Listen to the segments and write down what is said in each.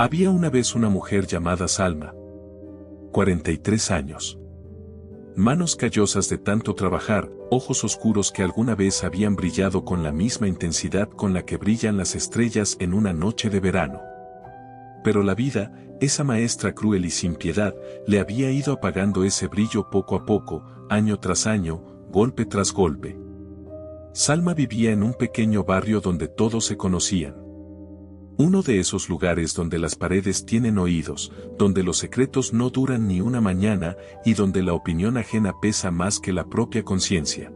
Había una vez una mujer llamada Salma. 43 años. Manos callosas de tanto trabajar, ojos oscuros que alguna vez habían brillado con la misma intensidad con la que brillan las estrellas en una noche de verano. Pero la vida, esa maestra cruel y sin piedad, le había ido apagando ese brillo poco a poco, año tras año, golpe tras golpe. Salma vivía en un pequeño barrio donde todos se conocían. Uno de esos lugares donde las paredes tienen oídos, donde los secretos no duran ni una mañana y donde la opinión ajena pesa más que la propia conciencia.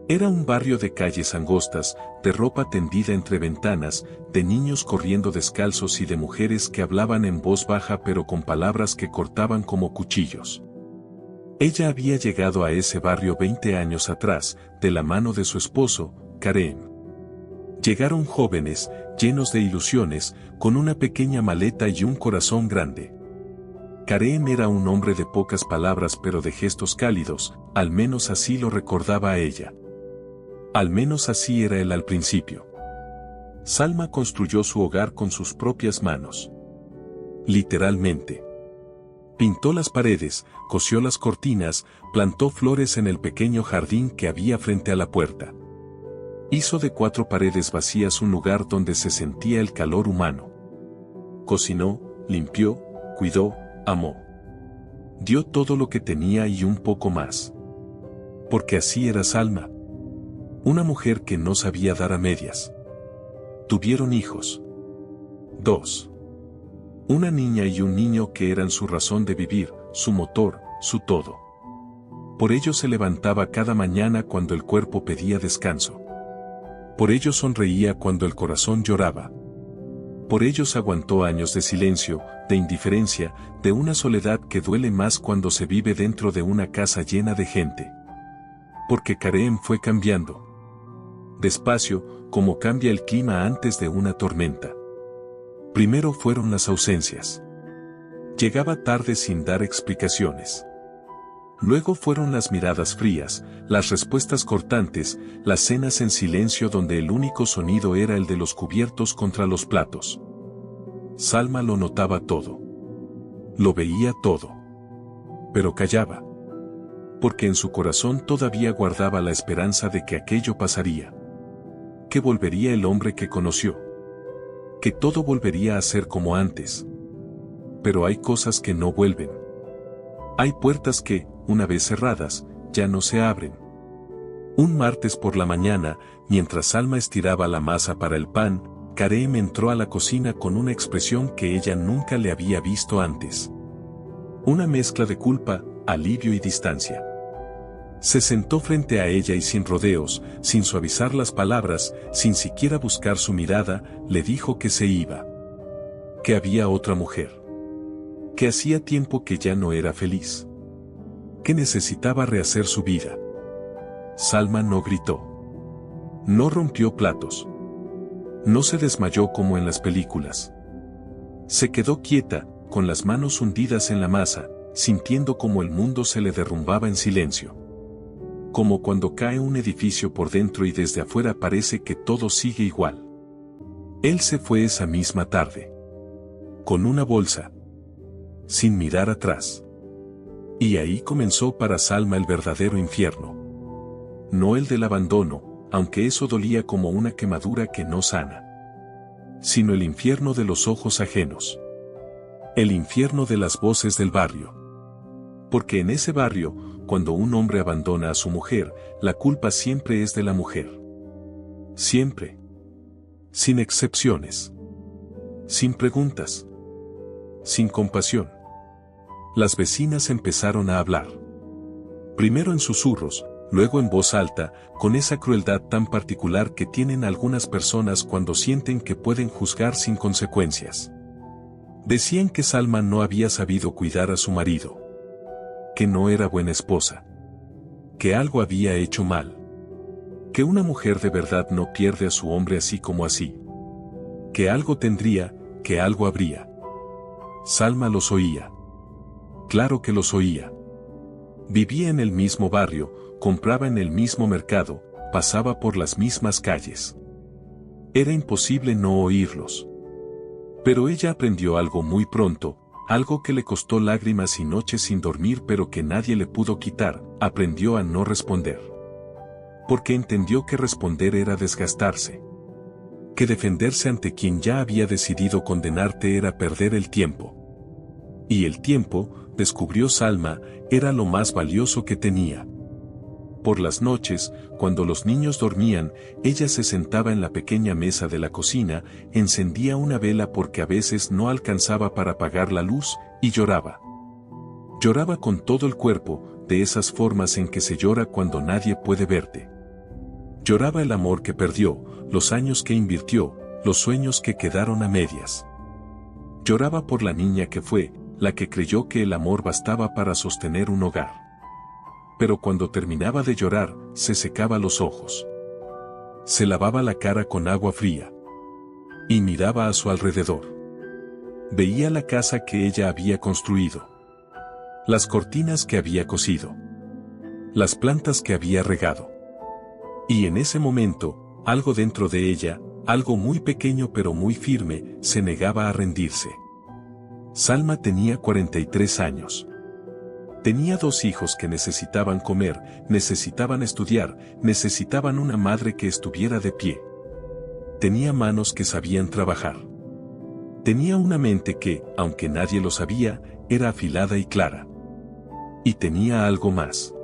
Era un barrio de calles angostas, de ropa tendida entre ventanas, de niños corriendo descalzos y de mujeres que hablaban en voz baja pero con palabras que cortaban como cuchillos. Ella había llegado a ese barrio 20 años atrás, de la mano de su esposo, Kareem. Llegaron jóvenes, llenos de ilusiones, con una pequeña maleta y un corazón grande. Kareem era un hombre de pocas palabras pero de gestos cálidos, al menos así lo recordaba a ella. Al menos así era él al principio. Salma construyó su hogar con sus propias manos. Literalmente. Pintó las paredes, cosió las cortinas, plantó flores en el pequeño jardín que había frente a la puerta. Hizo de 4 paredes vacías un lugar donde se sentía el calor humano. Cocinó, limpió, cuidó, amó. Dio todo lo que tenía y un poco más. Porque así era Salma. Una mujer que no sabía dar a medias. Tuvieron hijos. 2. Una niña y un niño que eran su razón de vivir, su motor, su todo. Por ello se levantaba cada mañana cuando el cuerpo pedía descanso. Por ello sonreía cuando el corazón lloraba. Por ellos aguantó años de silencio, de indiferencia, de una soledad que duele más cuando se vive dentro de una casa llena de gente. Porque Kareem fue cambiando. Despacio, como cambia el clima antes de una tormenta. Primero fueron las ausencias. Llegaba tarde sin dar explicaciones. Luego fueron las miradas frías, las respuestas cortantes, las cenas en silencio donde el único sonido era el de los cubiertos contra los platos. Salma lo notaba todo. Lo veía todo. Pero callaba. Porque en su corazón todavía guardaba la esperanza de que aquello pasaría. Que volvería el hombre que conoció. Que todo volvería a ser como antes. Pero hay cosas que no vuelven. Hay puertas que, una vez cerradas, ya no se abren. Un martes por la mañana, mientras Salma estiraba la masa para el pan, Kareem entró a la cocina con una expresión que ella nunca le había visto antes. Una mezcla de culpa, alivio y distancia. Se sentó frente a ella y sin rodeos, sin suavizar las palabras, sin siquiera buscar su mirada, le dijo que se iba. Que había otra mujer. Que hacía tiempo que ya no era feliz. Que necesitaba rehacer su vida. Salma no gritó. No rompió platos. No se desmayó como en las películas. Se quedó quieta, con las manos hundidas en la masa, sintiendo como el mundo se le derrumbaba en silencio. Como cuando cae un edificio por dentro y desde afuera parece que todo sigue igual. Él se fue esa misma tarde. Con una bolsa. Sin mirar atrás. Y ahí comenzó para Salma el verdadero infierno. No el del abandono, aunque eso dolía como una quemadura que no sana. Sino el infierno de los ojos ajenos. El infierno de las voces del barrio. Porque en ese barrio, cuando un hombre abandona a su mujer, la culpa siempre es de la mujer. Siempre. Sin excepciones. Sin preguntas. Sin compasión. Las vecinas empezaron a hablar. Primero en susurros, luego en voz alta, con esa crueldad tan particular que tienen algunas personas cuando sienten que pueden juzgar sin consecuencias. Decían que Salma no había sabido cuidar a su marido. Que no era buena esposa. Que algo había hecho mal. Que una mujer de verdad no pierde a su hombre así como así. Que algo tendría, que algo habría. Salma los oía. Claro que los oía. Vivía en el mismo barrio, compraba en el mismo mercado, pasaba por las mismas calles. Era imposible no oírlos. Pero ella aprendió algo muy pronto, algo que le costó lágrimas y noches sin dormir pero que nadie le pudo quitar, aprendió a no responder. Porque entendió que responder era desgastarse. Que defenderse ante quien ya había decidido condenarte era perder el tiempo. Y el tiempo, descubrió Salma, era lo más valioso que tenía. Por las noches, cuando los niños dormían, ella se sentaba en la pequeña mesa de la cocina, encendía una vela porque a veces no alcanzaba para apagar la luz, y lloraba. Lloraba con todo el cuerpo, de esas formas en que se llora cuando nadie puede verte. Lloraba el amor que perdió, los años que invirtió, los sueños que quedaron a medias. Lloraba por la niña que fue, la que creyó que el amor bastaba para sostener un hogar. Pero cuando terminaba de llorar, se secaba los ojos. Se lavaba la cara con agua fría. Y miraba a su alrededor. Veía la casa que ella había construido. Las cortinas que había cosido. Las plantas que había regado. Y en ese momento, algo dentro de ella, algo muy pequeño pero muy firme, se negaba a rendirse. Salma tenía 43 años. Tenía 2 hijos que necesitaban comer, necesitaban estudiar, necesitaban una madre que estuviera de pie. Tenía manos que sabían trabajar. Tenía una mente que, aunque nadie lo sabía, era afilada y clara. Y tenía algo más.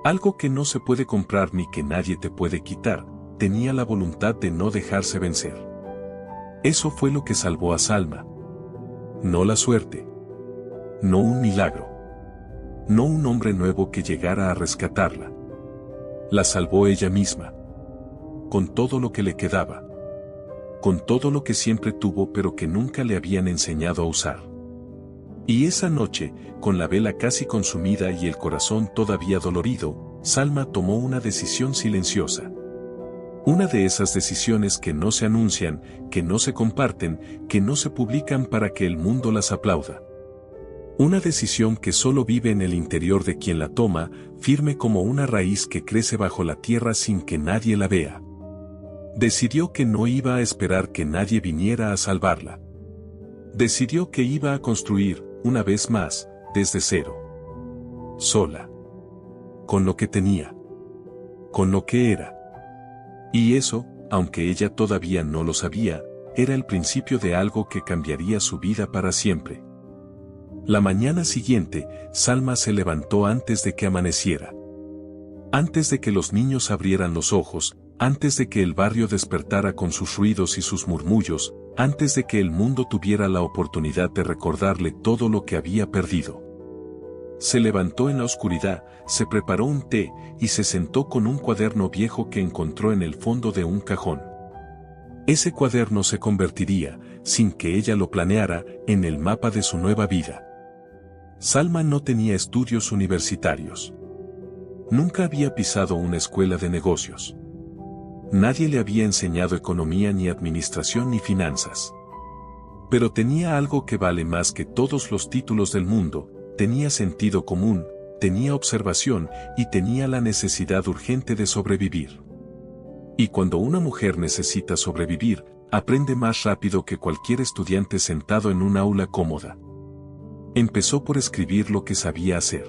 Algo que no se puede comprar ni que nadie te puede quitar, tenía la voluntad de no dejarse vencer. Eso fue lo que salvó a Salma. No la suerte. No un milagro. No un hombre nuevo que llegara a rescatarla. La salvó ella misma. Con todo lo que le quedaba. Con todo lo que siempre tuvo pero que nunca le habían enseñado a usar. Y esa noche, con la vela casi consumida y el corazón todavía dolorido, Salma tomó una decisión silenciosa. Una de esas decisiones que no se anuncian, que no se comparten, que no se publican para que el mundo las aplauda. Una decisión que solo vive en el interior de quien la toma, firme como una raíz que crece bajo la tierra sin que nadie la vea. Decidió que no iba a esperar que nadie viniera a salvarla. Decidió que iba a construir, una vez más, desde cero. Sola. Con lo que tenía. Con lo que era. Y eso, aunque ella todavía no lo sabía, era el principio de algo que cambiaría su vida para siempre. La mañana siguiente, Salma se levantó antes de que amaneciera. Antes de que los niños abrieran los ojos, antes de que el barrio despertara con sus ruidos y sus murmullos, antes de que el mundo tuviera la oportunidad de recordarle todo lo que había perdido. Se levantó en la oscuridad, se preparó un té y se sentó con un cuaderno viejo que encontró en el fondo de un cajón. Ese cuaderno se convertiría, sin que ella lo planeara, en el mapa de su nueva vida. Salma no tenía estudios universitarios. Nunca había pisado una escuela de negocios. Nadie le había enseñado economía ni administración ni finanzas. Pero tenía algo que vale más que todos los títulos del mundo, tenía sentido común, tenía observación y tenía la necesidad urgente de sobrevivir. Y cuando una mujer necesita sobrevivir, aprende más rápido que cualquier estudiante sentado en un aula cómoda. Empezó por escribir lo que sabía hacer.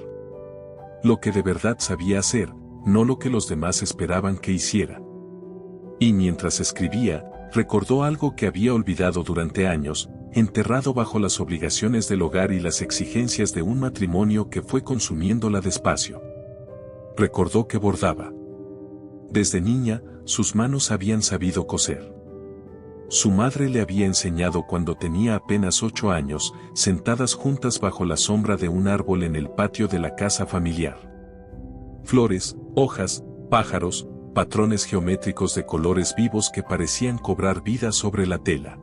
Lo que de verdad sabía hacer, no lo que los demás esperaban que hiciera. Y mientras escribía, recordó algo que había olvidado durante años, enterrado bajo las obligaciones del hogar y las exigencias de un matrimonio que fue consumiéndola despacio. Recordó que bordaba. Desde niña, sus manos habían sabido coser. Su madre le había enseñado cuando tenía apenas 8 años, sentadas juntas bajo la sombra de un árbol en el patio de la casa familiar. Flores, hojas, pájaros, patrones geométricos de colores vivos que parecían cobrar vida sobre la tela.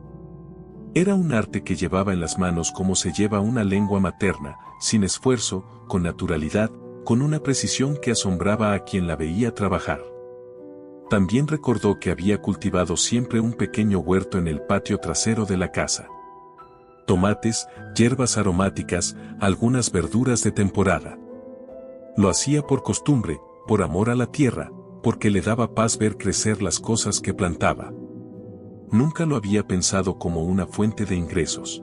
Era un arte que llevaba en las manos como se lleva una lengua materna, sin esfuerzo, con naturalidad, con una precisión que asombraba a quien la veía trabajar. También recordó que había cultivado siempre un pequeño huerto en el patio trasero de la casa. Tomates, hierbas aromáticas, algunas verduras de temporada. Lo hacía por costumbre, por amor a la tierra, porque le daba paz ver crecer las cosas que plantaba. Nunca lo había pensado como una fuente de ingresos.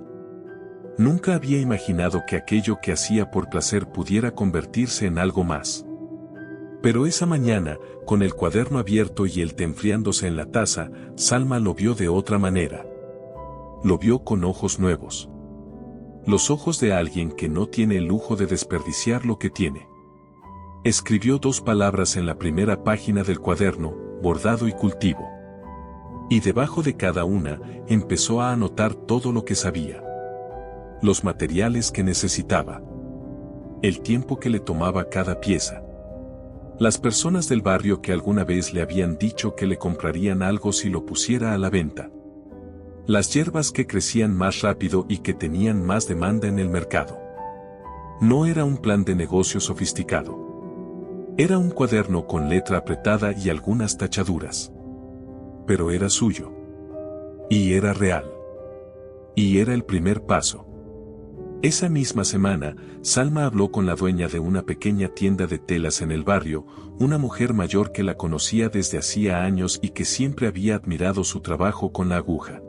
Nunca había imaginado que aquello que hacía por placer pudiera convertirse en algo más. Pero esa mañana, con el cuaderno abierto y el té enfriándose en la taza, Salma lo vio de otra manera. Lo vio con ojos nuevos. Los ojos de alguien que no tiene el lujo de desperdiciar lo que tiene. Escribió 2 palabras en la primera página del cuaderno: bordado y cultivo. Y debajo de cada una, empezó a anotar todo lo que sabía. Los materiales que necesitaba. El tiempo que le tomaba cada pieza. Las personas del barrio que alguna vez le habían dicho que le comprarían algo si lo pusiera a la venta. Las hierbas que crecían más rápido y que tenían más demanda en el mercado. No era un plan de negocio sofisticado. Era un cuaderno con letra apretada y algunas tachaduras. Pero era suyo. Y era real. Y era el primer paso. Esa misma semana, Salma habló con la dueña de una pequeña tienda de telas en el barrio, una mujer mayor que la conocía desde hacía años y que siempre había admirado su trabajo con la aguja.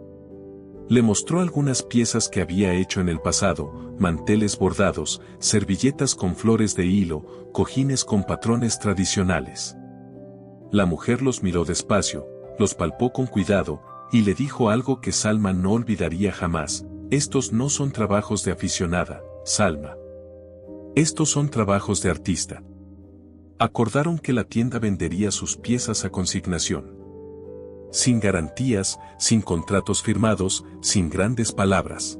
Le mostró algunas piezas que había hecho en el pasado: manteles bordados, servilletas con flores de hilo, cojines con patrones tradicionales. La mujer los miró despacio, los palpó con cuidado, y le dijo algo que Salma no olvidaría jamás: estos no son trabajos de aficionada, Salma. Estos son trabajos de artista. Acordaron que la tienda vendería sus piezas a consignación. Sin garantías, sin contratos firmados, sin grandes palabras.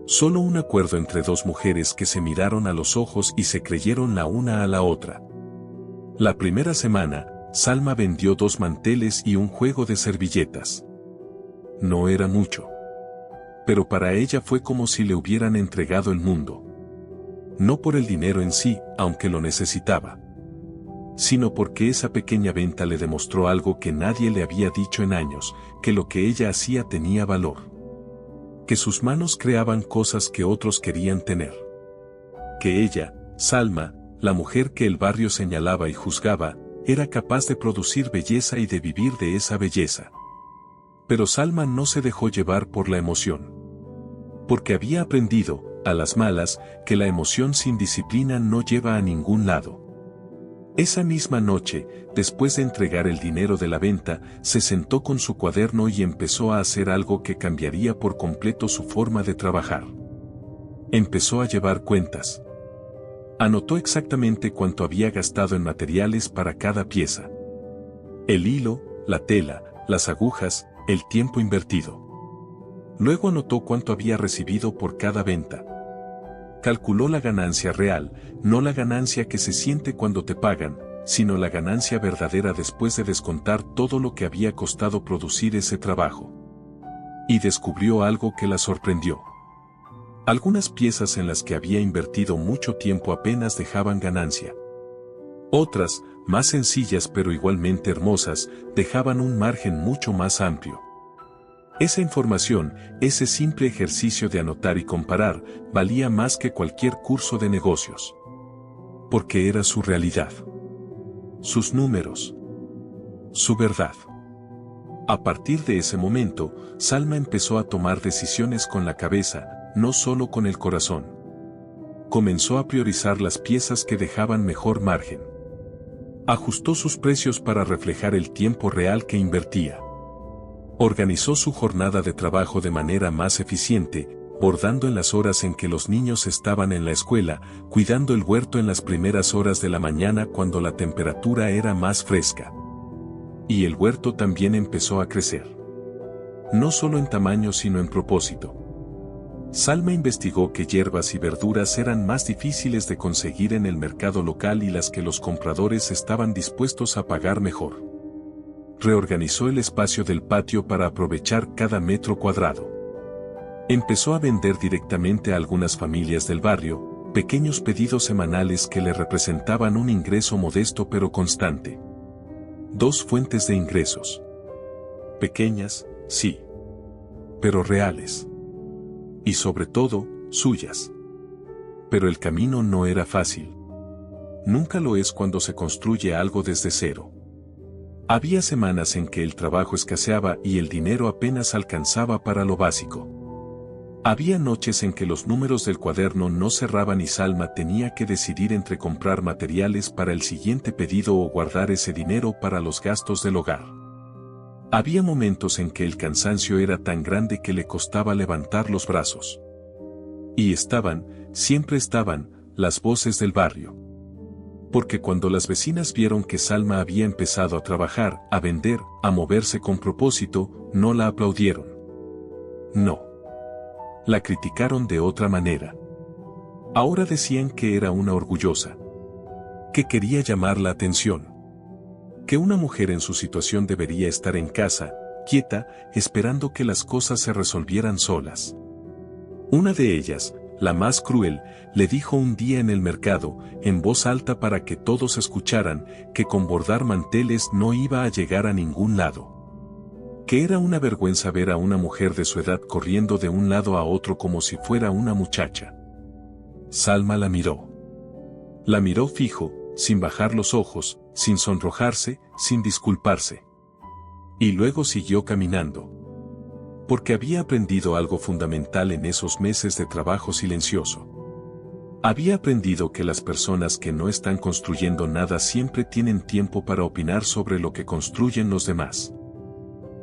Solo un acuerdo entre 2 mujeres que se miraron a los ojos y se creyeron la una a la otra. La primera semana, Salma vendió 2 manteles y un juego de servilletas. No era mucho. Pero para ella fue como si le hubieran entregado el mundo. No por el dinero en sí, aunque lo necesitaba, sino porque esa pequeña venta le demostró algo que nadie le había dicho en años: que lo que ella hacía tenía valor. Que sus manos creaban cosas que otros querían tener. Que ella, Salma, la mujer que el barrio señalaba y juzgaba, era capaz de producir belleza y de vivir de esa belleza. Pero Salma no se dejó llevar por la emoción. Porque había aprendido, a las malas, que la emoción sin disciplina no lleva a ningún lado. Esa misma noche, después de entregar el dinero de la venta, se sentó con su cuaderno y empezó a hacer algo que cambiaría por completo su forma de trabajar. Empezó a llevar cuentas. Anotó exactamente cuánto había gastado en materiales para cada pieza. El hilo, la tela, las agujas, el tiempo invertido. Luego anotó cuánto había recibido por cada venta. Calculó la ganancia real, no la ganancia que se siente cuando te pagan, sino la ganancia verdadera después de descontar todo lo que había costado producir ese trabajo. Y descubrió algo que la sorprendió. Algunas piezas en las que había invertido mucho tiempo apenas dejaban ganancia. Otras, más sencillas pero igualmente hermosas, dejaban un margen mucho más amplio. Esa información, ese simple ejercicio de anotar y comparar, valía más que cualquier curso de negocios. Porque era su realidad. Sus números. Su verdad. A partir de ese momento, Salma empezó a tomar decisiones con la cabeza, no solo con el corazón. Comenzó a priorizar las piezas que dejaban mejor margen. Ajustó sus precios para reflejar el tiempo real que invertía. Organizó su jornada de trabajo de manera más eficiente, bordando en las horas en que los niños estaban en la escuela, cuidando el huerto en las primeras horas de la mañana cuando la temperatura era más fresca. Y el huerto también empezó a crecer. No solo en tamaño sino en propósito. Salma investigó que hierbas y verduras eran más difíciles de conseguir en el mercado local y las que los compradores estaban dispuestos a pagar mejor. Reorganizó el espacio del patio para aprovechar cada metro cuadrado. Empezó a vender directamente a algunas familias del barrio, pequeños pedidos semanales que le representaban un ingreso modesto pero constante. 2 fuentes de ingresos. Pequeñas, sí. Pero reales. Y sobre todo, suyas. Pero el camino no era fácil. Nunca lo es cuando se construye algo desde cero. Había semanas en que el trabajo escaseaba y el dinero apenas alcanzaba para lo básico. Había noches en que los números del cuaderno no cerraban y Salma tenía que decidir entre comprar materiales para el siguiente pedido o guardar ese dinero para los gastos del hogar. Había momentos en que el cansancio era tan grande que le costaba levantar los brazos. Y siempre estaban, las voces del barrio. Porque cuando las vecinas vieron que Salma había empezado a trabajar, a vender, a moverse con propósito, no la aplaudieron. No. La criticaron de otra manera. Ahora decían que era una orgullosa. Que quería llamar la atención. Que una mujer en su situación debería estar en casa, quieta, esperando que las cosas se resolvieran solas. Una de ellas, la más cruel, le dijo un día en el mercado, en voz alta para que todos escucharan, que con bordar manteles no iba a llegar a ningún lado. Que era una vergüenza ver a una mujer de su edad corriendo de un lado a otro como si fuera una muchacha. Salma la miró. La miró fijo, sin bajar los ojos, sin sonrojarse, sin disculparse. Y luego siguió caminando. Porque había aprendido algo fundamental en esos meses de trabajo silencioso. Había aprendido que las personas que no están construyendo nada siempre tienen tiempo para opinar sobre lo que construyen los demás.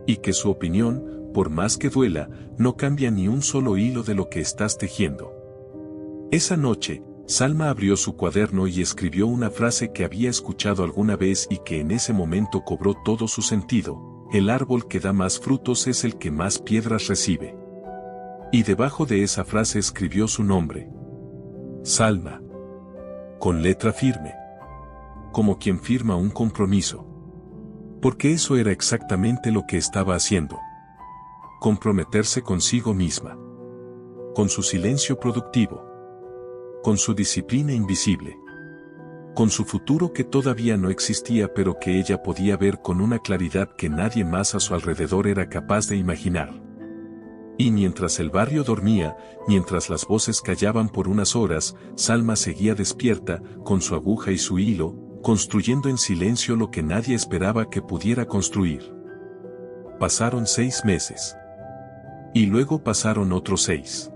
Y que su opinión, por más que duela, no cambia ni un solo hilo de lo que estás tejiendo. Esa noche, Salma abrió su cuaderno y escribió una frase que había escuchado alguna vez y que en ese momento cobró todo su sentido: el árbol que da más frutos es el que más piedras recibe. Y debajo de esa frase escribió su nombre. Salma. Con letra firme. Como quien firma un compromiso. Porque eso era exactamente lo que estaba haciendo. Comprometerse consigo misma. Con su silencio productivo. Con su disciplina invisible. Con su futuro que todavía no existía pero que ella podía ver con una claridad que nadie más a su alrededor era capaz de imaginar. Y mientras el barrio dormía, mientras las voces callaban por unas horas, Salma seguía despierta, con su aguja y su hilo, construyendo en silencio lo que nadie esperaba que pudiera construir. Pasaron 6 meses. Y luego pasaron otros 6.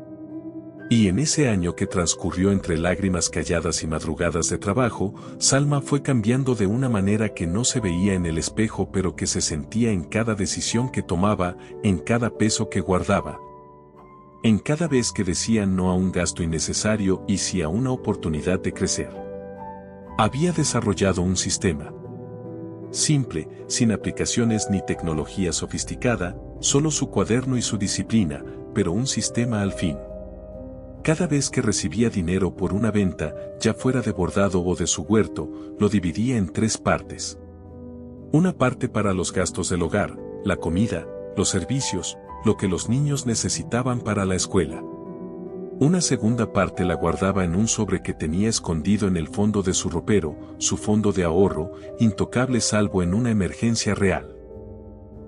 Y en ese año que transcurrió entre lágrimas calladas y madrugadas de trabajo, Salma fue cambiando de una manera que no se veía en el espejo pero que se sentía en cada decisión que tomaba, en cada peso que guardaba. En cada vez que decía no a un gasto innecesario y sí a una oportunidad de crecer. Había desarrollado un sistema. Simple, sin aplicaciones ni tecnología sofisticada, solo su cuaderno y su disciplina, pero un sistema al fin. Cada vez que recibía dinero por una venta, ya fuera de bordado o de su huerto, lo dividía en 3 partes. Una parte para los gastos del hogar, la comida, los servicios, lo que los niños necesitaban para la escuela. Una segunda parte la guardaba en un sobre que tenía escondido en el fondo de su ropero, su fondo de ahorro, intocable salvo en una emergencia real.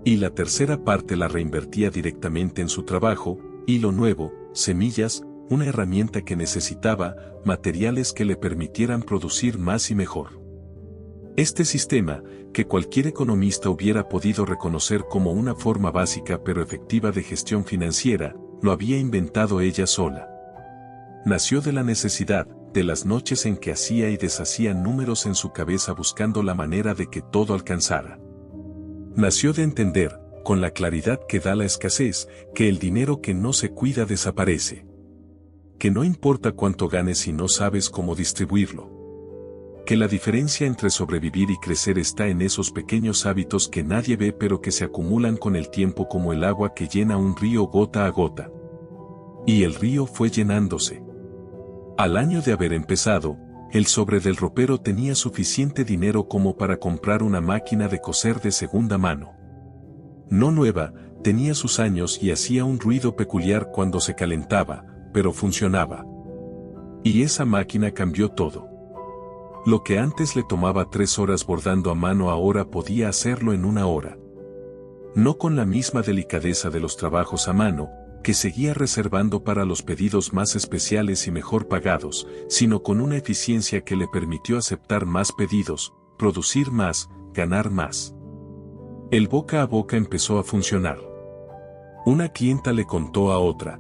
Y la tercera parte la reinvertía directamente en su trabajo, hilo nuevo, semillas, una herramienta que necesitaba, materiales que le permitieran producir más y mejor. Este sistema, que cualquier economista hubiera podido reconocer como una forma básica pero efectiva de gestión financiera, lo había inventado ella sola. Nació de la necesidad, de las noches en que hacía y deshacía números en su cabeza buscando la manera de que todo alcanzara. Nació de entender, con la claridad que da la escasez, que el dinero que no se cuida desaparece. Que no importa cuánto ganes si no sabes cómo distribuirlo. Que la diferencia entre sobrevivir y crecer está en esos pequeños hábitos que nadie ve pero que se acumulan con el tiempo como el agua que llena un río gota a gota. Y el río fue llenándose. Al año de haber empezado, el sobre del ropero tenía suficiente dinero como para comprar una máquina de coser de segunda mano. No nueva, tenía sus años y hacía un ruido peculiar cuando se calentaba, pero funcionaba. Y esa máquina cambió todo. Lo que antes le tomaba 3 horas bordando a mano ahora podía hacerlo en 1 hora. No con la misma delicadeza de los trabajos a mano, que seguía reservando para los pedidos más especiales y mejor pagados, sino con una eficiencia que le permitió aceptar más pedidos, producir más, ganar más. El boca a boca empezó a funcionar. Una clienta le contó a otra.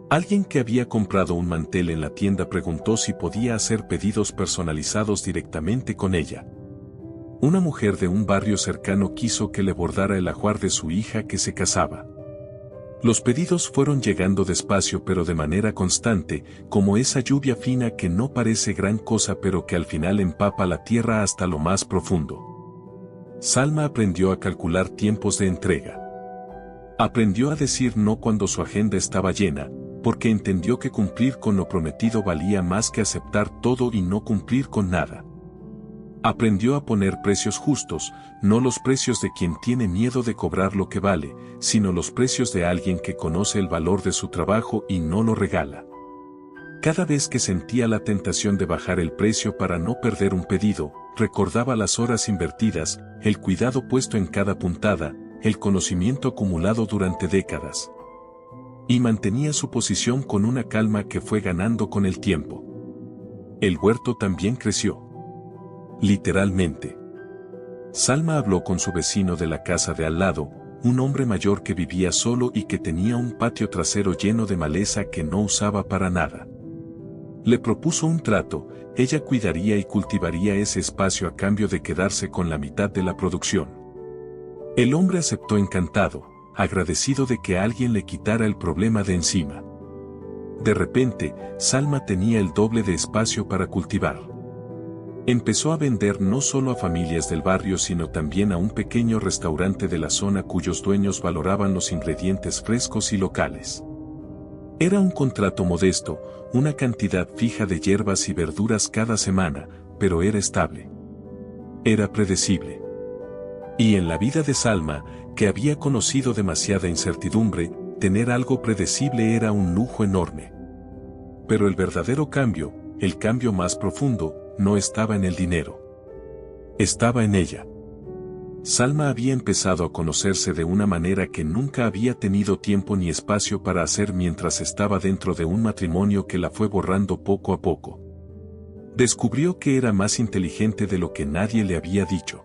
Alguien que había comprado un mantel en la tienda preguntó si podía hacer pedidos personalizados directamente con ella. Una mujer de un barrio cercano quiso que le bordara el ajuar de su hija que se casaba. Los pedidos fueron llegando despacio pero de manera constante, como esa lluvia fina que no parece gran cosa pero que al final empapa la tierra hasta lo más profundo. Salma aprendió a calcular tiempos de entrega. Aprendió a decir no cuando su agenda estaba llena, porque entendió que cumplir con lo prometido valía más que aceptar todo y no cumplir con nada. Aprendió a poner precios justos, no los precios de quien tiene miedo de cobrar lo que vale, sino los precios de alguien que conoce el valor de su trabajo y no lo regala. Cada vez que sentía la tentación de bajar el precio para no perder un pedido, recordaba las horas invertidas, el cuidado puesto en cada puntada, el conocimiento acumulado durante décadas. Y mantenía su posición con una calma que fue ganando con el tiempo. El huerto también creció. Literalmente. Salma habló con su vecino de la casa de al lado, un hombre mayor que vivía solo y que tenía un patio trasero lleno de maleza que no usaba para nada. Le propuso un trato, ella cuidaría y cultivaría ese espacio a cambio de quedarse con la mitad de la producción. El hombre aceptó encantado, agradecido de que alguien le quitara el problema de encima. De repente, Salma tenía el doble de espacio para cultivar. Empezó a vender no solo a familias del barrio sino también a un pequeño restaurante de la zona cuyos dueños valoraban los ingredientes frescos y locales. Era un contrato modesto, una cantidad fija de hierbas y verduras cada semana, pero era estable. Era predecible. Y en la vida de Salma, que había conocido demasiada incertidumbre, tener algo predecible era un lujo enorme. Pero el verdadero cambio, el cambio más profundo, no estaba en el dinero. Estaba en ella. Salma había empezado a conocerse de una manera que nunca había tenido tiempo ni espacio para hacer mientras estaba dentro de un matrimonio que la fue borrando poco a poco. Descubrió que era más inteligente de lo que nadie le había dicho.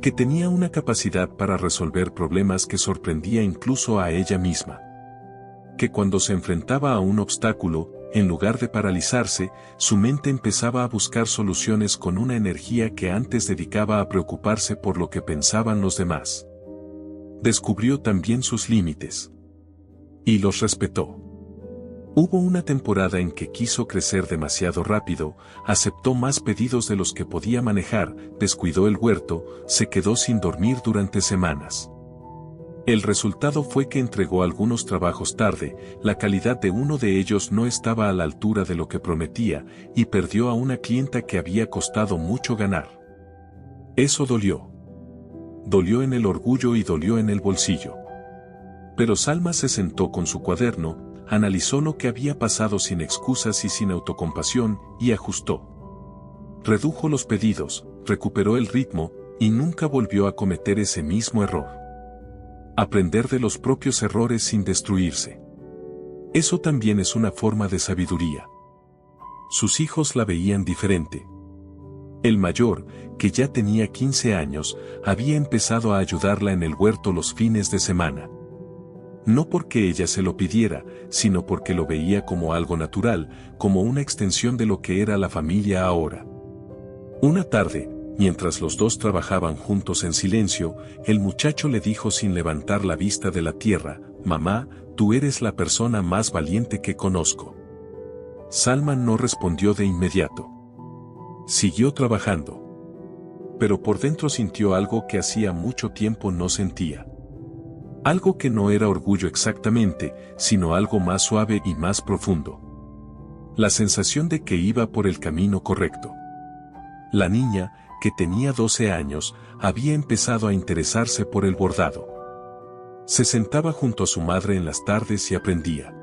Que tenía una capacidad para resolver problemas que sorprendía incluso a ella misma. Que cuando se enfrentaba a un obstáculo, en lugar de paralizarse, su mente empezaba a buscar soluciones con una energía que antes dedicaba a preocuparse por lo que pensaban los demás. Descubrió también sus límites. Y los respetó. Hubo una temporada en que quiso crecer demasiado rápido, aceptó más pedidos de los que podía manejar, descuidó el huerto, se quedó sin dormir durante semanas. El resultado fue que entregó algunos trabajos tarde, la calidad de uno de ellos no estaba a la altura de lo que prometía, y perdió a una clienta que había costado mucho ganar. Eso dolió. Dolió en el orgullo y dolió en el bolsillo. Pero Salma se sentó con su cuaderno, analizó lo que había pasado sin excusas y sin autocompasión, y ajustó. Redujo los pedidos, recuperó el ritmo, y nunca volvió a cometer ese mismo error. Aprender de los propios errores sin destruirse. Eso también es una forma de sabiduría. Sus hijos la veían diferente. El mayor, que ya tenía 15 años, había empezado a ayudarla en el huerto los fines de semana. No porque ella se lo pidiera, sino porque lo veía como algo natural, como una extensión de lo que era la familia ahora. Una tarde, mientras los dos trabajaban juntos en silencio, el muchacho le dijo sin levantar la vista de la tierra: «Mamá, tú eres la persona más valiente que conozco». Salma no respondió de inmediato. Siguió trabajando. Pero por dentro sintió algo que hacía mucho tiempo no sentía. Algo que no era orgullo exactamente, sino algo más suave y más profundo. La sensación de que iba por el camino correcto. La niña, que tenía 12 años, había empezado a interesarse por el bordado. Se sentaba junto a su madre en las tardes y aprendía.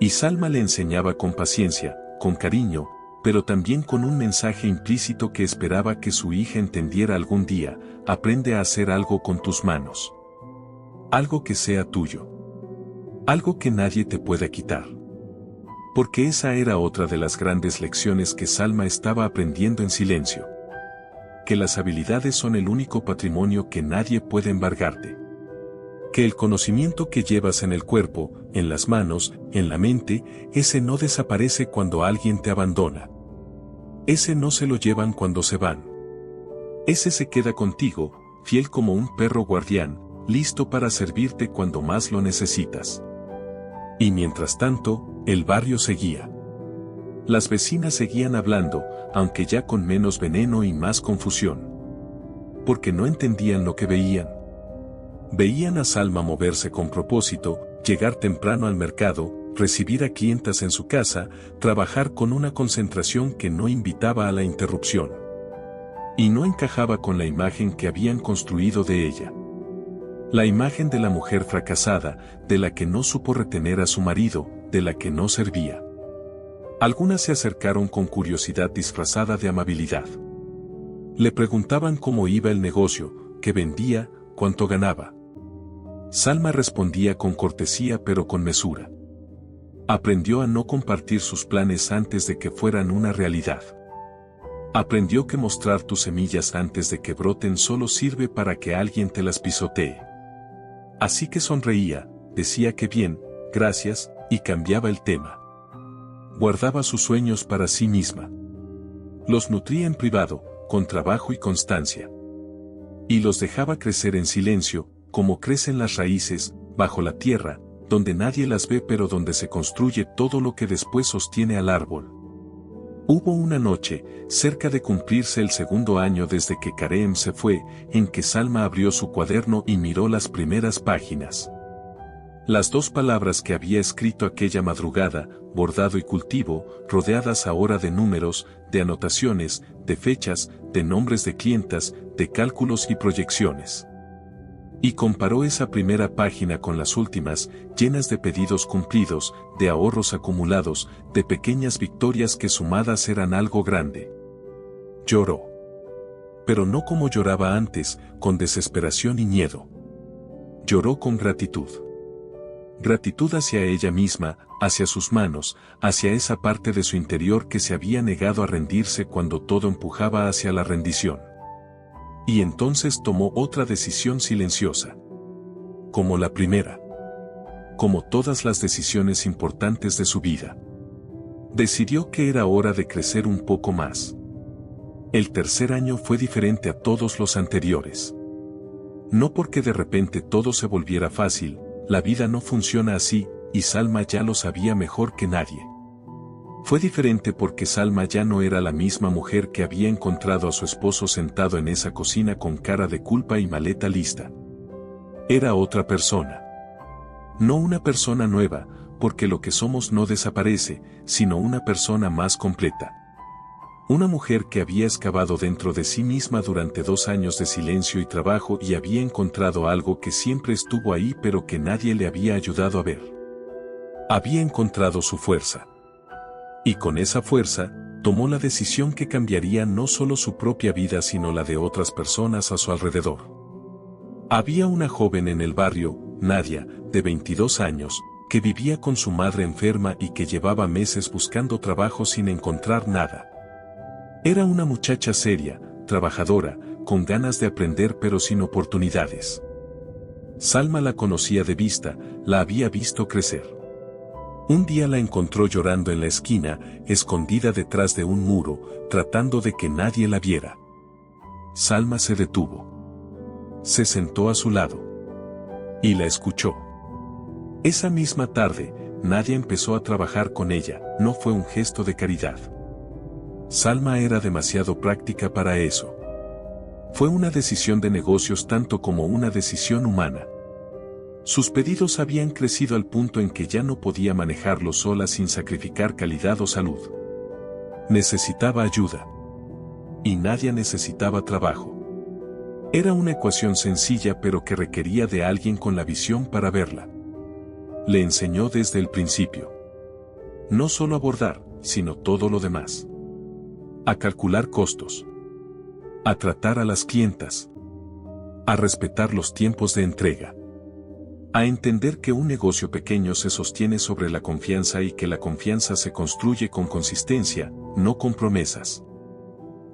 Y Salma le enseñaba con paciencia, con cariño, pero también con un mensaje implícito que esperaba que su hija entendiera algún día: aprende a hacer algo con tus manos. Algo que sea tuyo. Algo que nadie te pueda quitar. Porque esa era otra de las grandes lecciones que Salma estaba aprendiendo en silencio. que las habilidades son el único patrimonio que nadie puede embargarte. Que el conocimiento que llevas en el cuerpo, en las manos, en la mente, ese no desaparece cuando alguien te abandona. Ese no se lo llevan cuando se van. Ese se queda contigo, fiel como un perro guardián, listo para servirte cuando más lo necesitas. Y mientras tanto, el barrio seguía. Las vecinas seguían hablando, aunque ya con menos veneno y más confusión. Porque no entendían lo que veían. Veían a Salma moverse con propósito, llegar temprano al mercado, recibir a clientas en su casa, trabajar con una concentración que no invitaba a la interrupción. Y no encajaba con la imagen que habían construido de ella. La imagen de la mujer fracasada, de la que no supo retener a su marido, de la que no servía. Algunas se acercaron con curiosidad disfrazada de amabilidad. Le preguntaban cómo iba el negocio, qué vendía, cuánto ganaba. Salma respondía con cortesía pero con mesura. Aprendió a no compartir sus planes antes de que fueran una realidad. Aprendió que mostrar tus semillas antes de que broten solo sirve para que alguien te las pisotee. Así que sonreía, decía que bien, gracias, y cambiaba el tema. Guardaba sus sueños para sí misma. Los nutría en privado, con trabajo y constancia. Y los dejaba crecer en silencio, como crecen las raíces, bajo la tierra, donde nadie las ve pero donde se construye todo lo que después sostiene al árbol. Hubo una noche, cerca de cumplirse el segundo año desde que Kareem se fue, en que Salma abrió su cuaderno y miró las primeras páginas. Las 2 palabras que había escrito aquella madrugada, bordado y cultivo, rodeadas ahora de números, de anotaciones, de fechas, de nombres de clientas, de cálculos y proyecciones. Y comparó esa primera página con las últimas, llenas de pedidos cumplidos, de ahorros acumulados, de pequeñas victorias que sumadas eran algo grande. Lloró. Pero no como lloraba antes, con desesperación y miedo. Lloró con gratitud. Gratitud hacia ella misma, hacia sus manos, hacia esa parte de su interior que se había negado a rendirse cuando todo empujaba hacia la rendición. Y entonces tomó otra decisión silenciosa. Como la primera. Como todas las decisiones importantes de su vida. Decidió que era hora de crecer un poco más. El tercer año fue diferente a todos los anteriores. No porque de repente todo se volviera fácil, la vida no funciona así, y Salma ya lo sabía mejor que nadie. Fue diferente porque Salma ya no era la misma mujer que había encontrado a su esposo sentado en esa cocina con cara de culpa y maleta lista. Era otra persona. No una persona nueva, porque lo que somos no desaparece, sino una persona más completa. Una mujer que había excavado dentro de sí misma durante 2 años de silencio y trabajo y había encontrado algo que siempre estuvo ahí pero que nadie le había ayudado a ver. Había encontrado su fuerza. Y con esa fuerza, tomó la decisión que cambiaría no solo su propia vida sino la de otras personas a su alrededor. Había una joven en el barrio, Nadia, de 22 años, que vivía con su madre enferma y que llevaba meses buscando trabajo sin encontrar nada. Era una muchacha seria, trabajadora, con ganas de aprender pero sin oportunidades. Salma la conocía de vista, la había visto crecer. Un día la encontró llorando en la esquina, escondida detrás de un muro, tratando de que nadie la viera. Salma se detuvo. Se sentó a su lado. Y la escuchó. Esa misma tarde, Nadia empezó a trabajar con ella, no fue un gesto de caridad. Salma era demasiado práctica para eso. Fue una decisión de negocios tanto como una decisión humana. Sus pedidos habían crecido al punto en que ya no podía manejarlos sola sin sacrificar calidad o salud. Necesitaba ayuda. Y Nadia necesitaba trabajo. Era una ecuación sencilla pero que requería de alguien con la visión para verla. Le enseñó desde el principio. No solo a bordar, sino todo lo demás. A calcular costos. A tratar a las clientas. A respetar los tiempos de entrega. A entender que un negocio pequeño se sostiene sobre la confianza y que la confianza se construye con consistencia, no con promesas.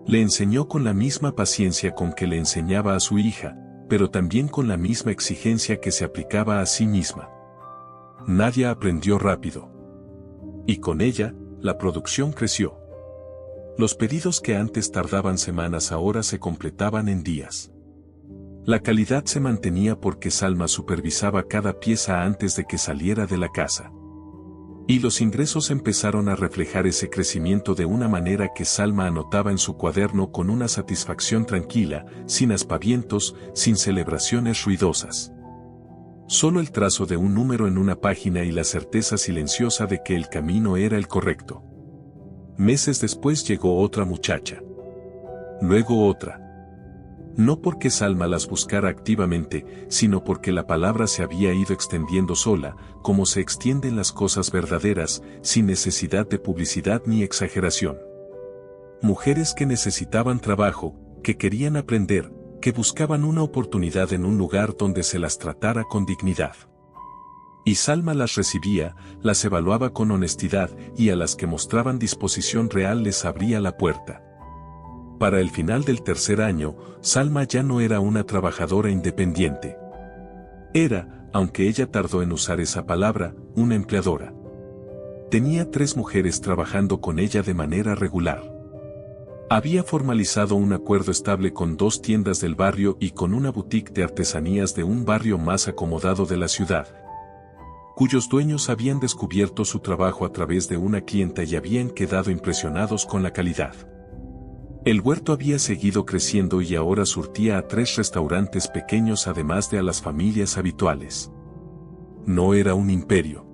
Le enseñó con la misma paciencia con que le enseñaba a su hija, pero también con la misma exigencia que se aplicaba a sí misma. Nadia aprendió rápido. Y con ella, la producción creció. Los pedidos que antes tardaban semanas ahora se completaban en días. La calidad se mantenía porque Salma supervisaba cada pieza antes de que saliera de la casa. Y los ingresos empezaron a reflejar ese crecimiento de una manera que Salma anotaba en su cuaderno con una satisfacción tranquila, sin aspavientos, sin celebraciones ruidosas. Solo el trazo de un número en una página y la certeza silenciosa de que el camino era el correcto. Meses después llegó otra muchacha. Luego otra. No porque Salma las buscara activamente, sino porque la palabra se había ido extendiendo sola, como se extienden las cosas verdaderas, sin necesidad de publicidad ni exageración. Mujeres que necesitaban trabajo, que querían aprender, que buscaban una oportunidad en un lugar donde se las tratara con dignidad. Y Salma las recibía, las evaluaba con honestidad y a las que mostraban disposición real les abría la puerta. Para el final del tercer año, Salma ya no era una trabajadora independiente. Era, aunque ella tardó en usar esa palabra, una empleadora. Tenía 3 mujeres trabajando con ella de manera regular. Había formalizado un acuerdo estable con 2 tiendas del barrio y con una boutique de artesanías de un barrio más acomodado de la ciudad, cuyos dueños habían descubierto su trabajo a través de una clienta y habían quedado impresionados con la calidad. El huerto había seguido creciendo y ahora surtía a 3 restaurantes pequeños además de a las familias habituales. No era un imperio.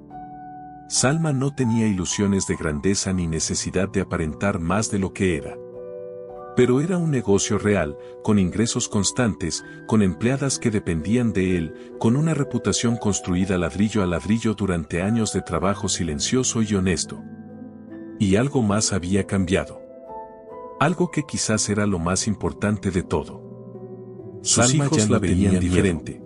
Salma no tenía ilusiones de grandeza ni necesidad de aparentar más de lo que era. Pero era un negocio real, con ingresos constantes, con empleadas que dependían de él, con una reputación construida ladrillo a ladrillo durante años de trabajo silencioso y honesto. Y algo más había cambiado. Algo que quizás era lo más importante de todo. Salma ya la veían diferente.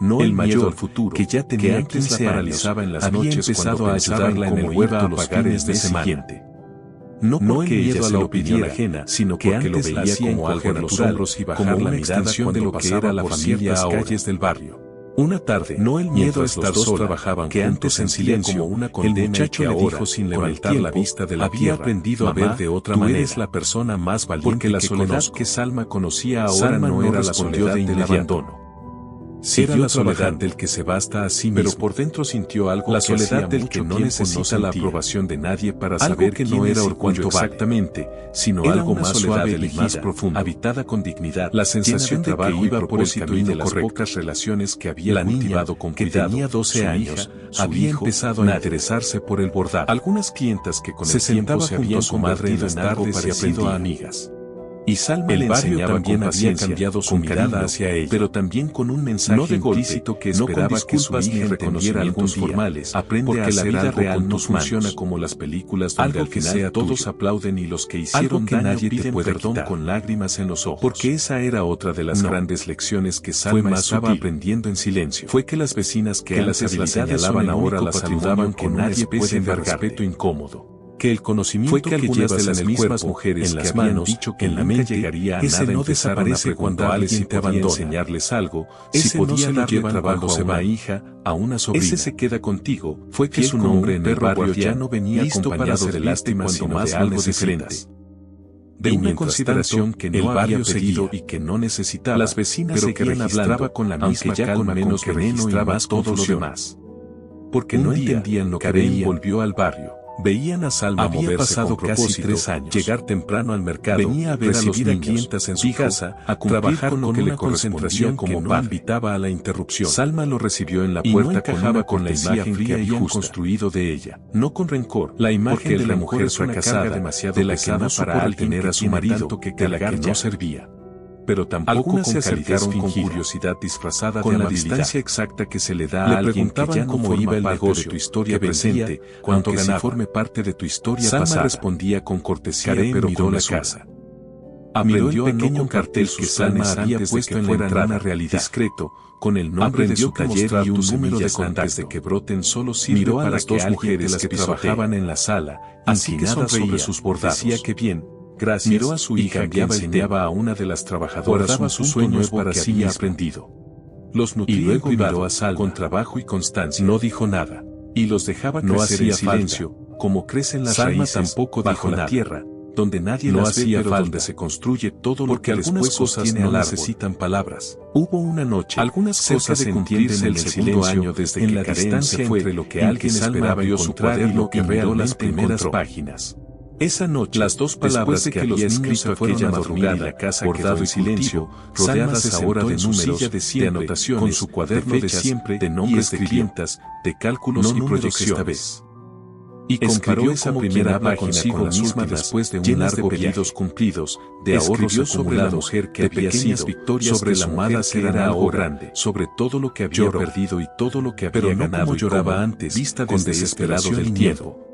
No el miedo al futuro, que ya tenía que antes 15 la paralizaba en las noches empezado a ayudarla en el huerto a pagar el mes siguiente. No porque el miedo a la opinión ajena, sino que antes lo veía como algo natural, como una extensión de lo que era la familia a calles del barrio. Una tarde, no el miedo a estar sola, trabajaban que antes en silencio, como una condena, el muchacho le dijo sin levantar la vista de la había tierra, aprendido a ver de otra manera. Tú eres la persona más valiente porque la soledad que Salma conocía ahora no era la soledad del abandono. Era la soledad del que se basta a sí mismo, pero por dentro sintió algo, la soledad del que no necesita la aprobación de nadie para saber que no era orgullo exactamente, sino algo más suave y más profundo, habitada con dignidad, la sensación de que iba por el camino de las pocas relaciones que había cultivado con cuidado. Que tenía 12 años, había empezado a interesarse por el bordado. Algunas clientas que con el tiempo se habían convertido en algo parecido a amigas. Y Salma el barrio también había cambiado su mirada hacia ella, pero también con un mensaje implícito que esperaba que su hija reconociera algunos formales, porque la vida real no funciona como las películas donde al final todos aplauden y los que hicieron daño nadie te puede perdón con lágrimas en los ojos. Porque esa era otra de las grandes lecciones que Salma estaba aprendiendo en silencio. Fue que las vecinas que antes la señalaban ahora la saludaban con una especie de respeto incómodo. Que el conocimiento que llevas de las mismas mujeres en las que habían dicho que en la mente llegaría a nada no desaparece cuando alguien te abandona. Enseñarles algo, si podía darle trabajo a una hija, a una sobrina. Ese se queda contigo, fue que su nombre en el barrio ya no venía acompañado de lástima sino de algo diferente. De una consideración que no había pedido y que no necesitaba, las vecinas pero que registraba con la misma calma menos que registraba todo lo demás. Porque no entendían lo que veían, volvió al barrio. Veían a Salma había pasado casi 3 años, llegar temprano al mercado, venía a ver a los clientes en su casa, a trabajar con lo que le concentración como no invitaba a la interrupción. Salma lo recibió en la puerta, no encajaba con la imagen que habían construido de ella, no con rencor, la imagen de la mujer fracasada, de la que no supo tener a su marido, de la que no servía. Pero tampoco se acercaron con curiosidad disfrazada con de la distancia exacta que se le da a alguien que ya cómo iba el negocio de tu historia presente, cuánto ganaba, forme parte de tu historia pasada. Salma respondía con cortesía pero miró la casa. Aprendió el pequeño cartel que Salma había puesto en la entrada, realidad discreto, con el nombre de su taller y un número de contacto de que broten solo sirve para las 2 mujeres que trabajaban en la sala, inclinadas sobre sus bordados. Decía que bien, Gracias. Miró a su hija que enseñaba a una de las trabajadoras daba sus sueños para sí misma aprendido. Los nutría y luego miró a Salma con trabajo y constancia. No dijo nada. Y los dejaba crecer en silencio, como crecen las raíces tampoco bajo la tierra, donde nadie las ve pero donde se construye todo lo que algunas cosas no necesitan palabras. Hubo una noche, algunas cosas se entienden en el segundo año desde que la distancia entre lo que alguien esperaba encontrar y lo que realmente las primeras páginas. Esa noche, las dos palabras que había escrito aquella madrugada, la casa bordado en silencio, rodeadas ahora de números, de anotaciones, con su cuaderno de siempre, de nombres de clientas, de cálculos y proyecciones. Y comparó esa primera página consigo misma después de un largo pedidos cumplidos, de ahorros sobre la mujer que había sido, sobre la amada que era algo grande, sobre todo lo que había perdido y todo lo que había ganado, como lloraba antes, vista con desesperado del tiempo.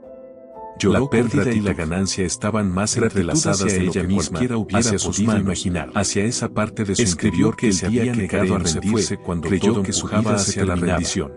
La pérdida y la ganancia estaban más entrelazadas de ella misma, hacia sus manos, imaginar, hacia esa parte de su interior que se había negado a rendirse cuando creyó que su vida hacia la rendición.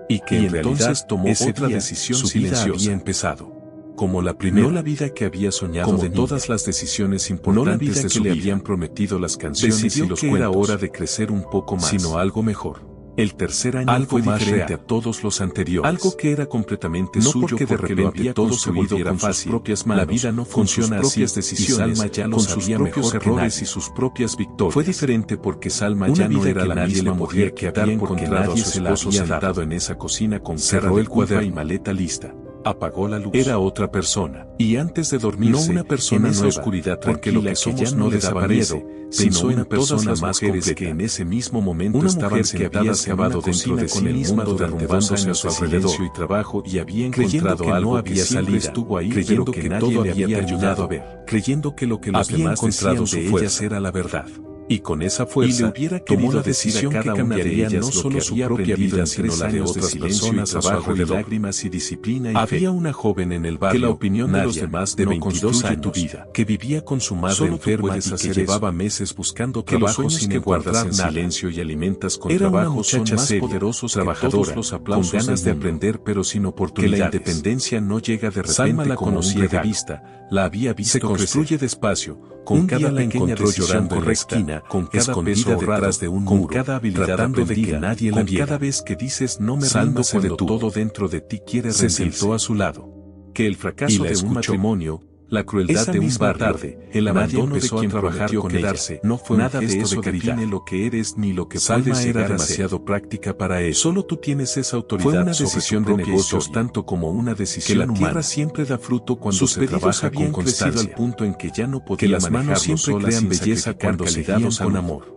Y que en realidad tomó otra decisión silenciosa. Había empezado. Como la primera, no la vida que había soñado como de todas las decisiones importantes de su vida que le habían prometido las canciones y los cuentos, era hora de crecer un poco más, sino algo mejor. El tercer año algo fue más diferente a todos los anteriores. Algo que era completamente no suyo porque de repente todo se volviera con sus propias manos. La vida no funciona así, decisiones, y Salma ya con sus propios errores y sus propias victorias. Fue diferente porque Salma ya no era la misma mujer que había encontrado a su esposo sentado en esa cocina con cerró el cuaderno y maleta lista. Apagó la luz. Era otra persona. Y antes de dormirse, no una persona en esa oscuridad porque lo que somos no le daba miedo, sino una persona más mujeres que en ese mismo momento estaban sentadas acabado dentro de sí misma derrumbándose a su alrededor y trabajo y había encontrado algo que siempre estuvo ahí, creyendo que nadie le había ayudado a ver, creyendo que lo que los demás decían de ellas era la verdad. Y con esa fuerza, tomó la decisión que cambiaría no solo su propia vida, sino la de otras personas, trabajo y lágrimas y disciplina y fe. Había una joven en el barrio, que la opinión de los demás de 22 años, tu vida, que vivía con su madre enferma y que llevaba meses buscando trabajo sin que guardar en silencio y alimentas con trabajo son más poderosos, trabajadora, los aplausos con ganas de aprender pero sin oportunidades. Que la independencia no llega de repente. Salma la conocía de vista, la había visto se construye despacio, con cada la encontró llorando en la esquina, con cada escondida detrás de un muro, con cada habilidad tratando de que nadie la viera. Cada vez que dices no me rindo cuando todo dentro de ti quiere rendirse. Se sentó a su lado. Que el fracaso de un matrimonio, la crueldad de un barrio, el abandono de quien trabajar con quedarse, no fue nada de eso que define lo que eres ni lo que puedes llegar a ser. Demasiado práctica para eso. Solo tú tienes esa autoridad. Fue una decisión de negocios tanto como una decisión humana. Que la tierra siempre da fruto cuando se trabaja con constancia. Al punto en que ya no podía que las manos siempre crean belleza cuando se guían con amor.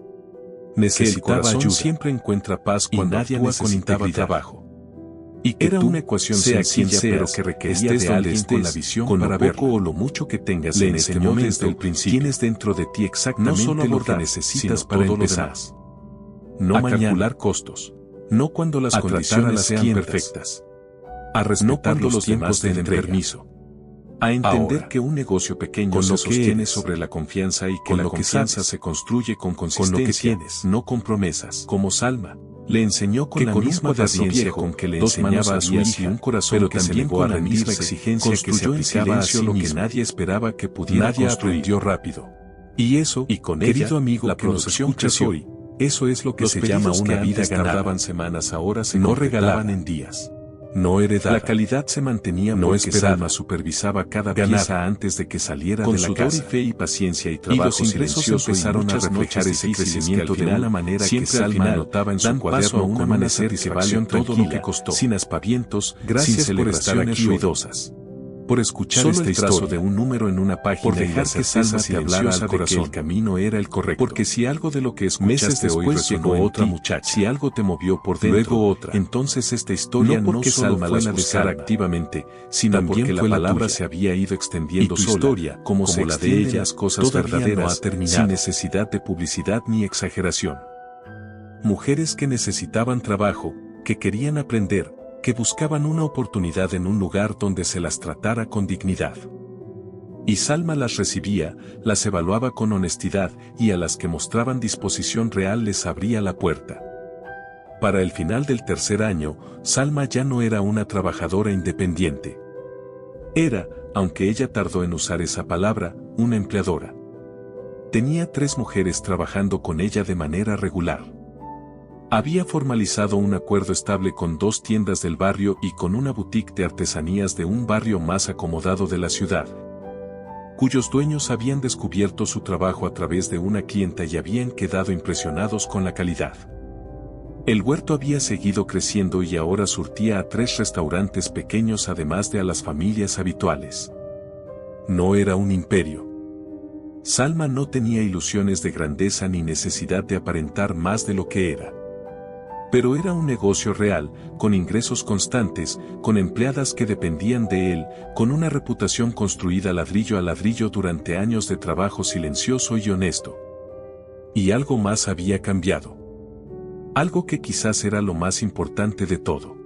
Necesitaba ayuda. Siempre encuentra paz cuando actúa con integridad. Trabajo. Y que era una ecuación sencilla pero que requería de alguien con la visión con para ver o lo mucho que tengas en este momento desde el principio. Tienes dentro de ti exactamente no solo lo que necesitas para empezar. No a calcular costos. No cuando las condiciones sean perfectas. A respetar no los tiempos de permiso. A entender ahora, que un negocio pequeño se sostiene sobre la confianza y que la confianza se construye con consistencia, con lo que tienes, no con promesas. Como Salma. Le enseñó con la misma paciencia con que le enseñaba a su hija, un corazón pero que también con la misma exigencia que se aplicaba a sí lo que nadie esperaba que pudiera nadie aprendió rápido. Y eso, y con querido amigo, la producción creció hoy, eso es lo que se llama una vida ganada. Tardaban semanas, ahora se no regalaban en días. No heredada. La calidad se mantenía no porque Salma supervisaba cada pieza antes de que saliera de la casa. Con sudor y fe y paciencia y trabajo los ingresos empezaron a reflejar ese crecimiento de una manera que Salma anotaba en su cuaderno un amanecer que valió todo lo que costó. Sin aspavientos, gracias sin por estar aquí ruidosas. Por escuchar solo este trazo de un número en una página por dejar que Salma te hablara al corazón que el camino era el correcto. Porque si algo de lo que escuchaste hoy resonó otra muchacha, si algo te movió por dentro, luego otra, entonces esta historia no porque Salma la buscara activamente, sino también porque la palabra se había ido extendiendo sola, historia, como la de ellas, cosas verdaderas, sin necesidad de publicidad ni exageración. Mujeres que necesitaban trabajo, que querían aprender, que buscaban una oportunidad en un lugar donde se las tratara con dignidad. Y Salma las recibía, las evaluaba con honestidad y a las que mostraban disposición real les abría la puerta. Para el final del tercer año, Salma ya no era una trabajadora independiente. Era, aunque ella tardó en usar esa palabra, una empleadora. Tenía 3 mujeres trabajando con ella de manera regular. Había formalizado un acuerdo estable con 2 tiendas del barrio y con una boutique de artesanías de un barrio más acomodado de la ciudad, cuyos dueños habían descubierto su trabajo a través de una clienta y habían quedado impresionados con la calidad. El huerto había seguido creciendo y ahora surtía a 3 restaurantes pequeños además de a las familias habituales. No era un imperio. Salma no tenía ilusiones de grandeza ni necesidad de aparentar más de lo que era. Pero era un negocio real, con ingresos constantes, con empleadas que dependían de él, con una reputación construida ladrillo a ladrillo durante años de trabajo silencioso y honesto. Y algo más había cambiado. Algo que quizás era lo más importante de todo.